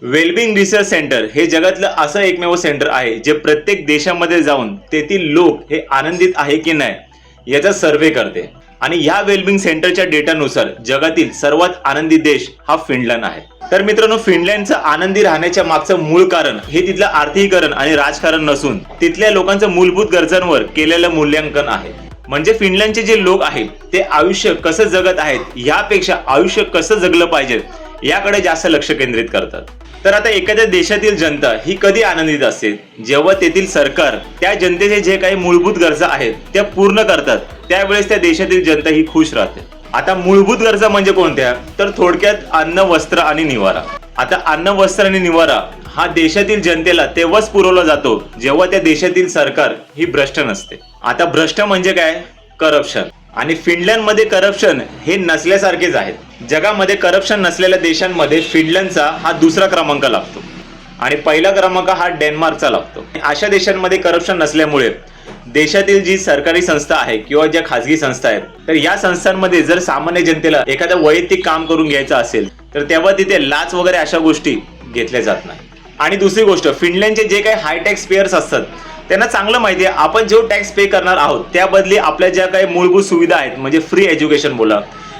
Wellbeing research centre हे जगातलं असं एकमेव सेंटर आहे जे प्रत्येक देशामध्ये जाऊन तेथील लोक हे आनंदित आहे की नाही याचा सर्व्हे करते. आणि ह्या वेलबिंग सेंटरच्या डेटानुसार जगातील सर्वात आनंदी देश हा फिनलंड आहे. तर मित्रांनो, फिनलंडचं आनंदी राहण्याच्या मागचं मूळ कारण हे तिथलं आर्थिकीकरण आणि राजकारण नसून तिथल्या लोकांचं मूलभूत गरजांवर केलेलं मूल्यांकन आहे. म्हणजे फिनलंडचे जे लोक आहेत ते आयुष्य कसं जगत आहेत यापेक्षा आयुष्य कसं जगलं पाहिजे याकडे जास्त लक्ष केंद्रित करतात. तर आता एखाद्या देशातील जनता ही कधी आनंदित असते जेव्हा तेथील सरकार त्या जनतेचे जे काही मूलभूत गरजा आहेत त्या पूर्ण करतात, त्यावेळेस त्या देशातील जनता ही खुश राहते. आता मूलभूत गरजा म्हणजे कोणत्या, तर थोडक्यात अन्न, वस्त्र आणि निवारा. आता अन्न, वस्त्र आणि निवारा हा देशातील जनतेला तेव्हाच पुरवला जातो जेव्हा त्या देशातील सरकार ही भ्रष्ट नसते. आता भ्रष्ट म्हणजे काय, करप्शन. आणि फिनलंडमध्ये करप्शन हे नसल्यासारखेच आहेत. जगामध्ये करप्शन नसलेल्या देशांमध्ये फिनलंडचा हा दुसरा क्रमांक लागतो आणि पहिला क्रमांक हा डेन्मार्कचा लागतो. अशा देशांमध्ये करप्शन नसल्यामुळे देशातील जी सरकारी संस्था आहे किंवा ज्या खासगी संस्था आहेत, तर या संस्थांमध्ये जर सामान्य जनतेला एखादं वैयक्तिक काम करून घ्यायचं असेल तर तेव्हा तिथे लाच वगैरे अशा गोष्टी घेतल्या जात नाही. आणि दुसरी गोष्ट, फिनलंडचे जे काही हाय टॅक्स पेयर्स असतात त्यांना चांगलं माहिती आहे आपण जो टॅक्स पे करणार आहोत त्या बदली आपल्या ज्या काही मूलभूत सुविधा आहेत, म्हणजे फ्री एज्युकेशन बोला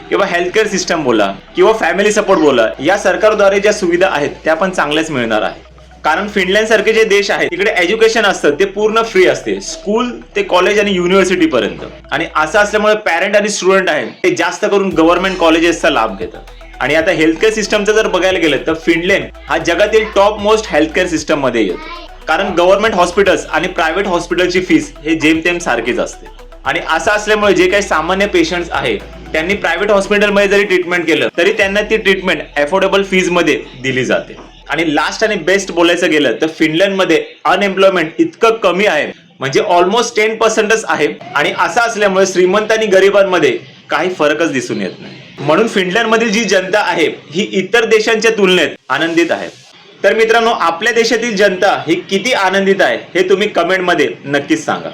किंवा हेल्थकेअर सिस्टम बोला किंवा फॅमिली सपोर्ट बोला, या सरकारद्वारे ज्या सुविधा आहेत त्या पण चांगल्याच मिळणार आहे. कारण फिनलंड सारखे जे देश आहेत तिकडे एज्युकेशन असतं ते पूर्ण फ्री असते, स्कूल ते कॉलेज आणि युनिव्हर्सिटी पर्यंत. आणि असं असल्यामुळे पॅरेंट आणि स्टुडंट आहेत ते जास्त करून गव्हर्नमेंट कॉलेजेसचा लाभ घेतात. आणि आता हेल्थकेअर सिस्टमचं जर बघायला गेलं तर फिनलंड हा जगातील टॉप मोस्ट हेल्थकेअर सिस्टम मध्ये येतो. कारण गव्हर्नमेंट हॉस्पिटल्स आणि प्रायव्हेट हॉस्पिटलची फीस हे जेमतेम सारखीच असते. आणि असं असल्यामुळे जे काही सामान्य पेशंट्स आहेत त्यांनी प्रायव्हेट हॉस्पिटलमध्ये जरी ट्रीटमेंट केलं तरी त्यांना ती ट्रीटमेंट अफोर्डेबल फीज मध्ये दिली जाते. आणि लास्ट आणि बेस्ट बोलायचं गेलं तर फिनलंडमध्ये अनएम्प्लॉयमेंट इतकं कमी आहे, म्हणजे ऑलमोस्ट 10% आहे. आणि असं असल्यामुळे श्रीमंत आणि गरिबांमध्ये काही फरकच दिसून येत नाही. म्हणून फिनलंडमधील जी जनता आहे ही इतर देशांच्या तुलनेत आनंदित आहे. तर मित्रांनो, आपल्या देशातील जनता ही किती आनंदित आहे हे तुम्ही कमेंटमध्ये नक्कीच सांगा.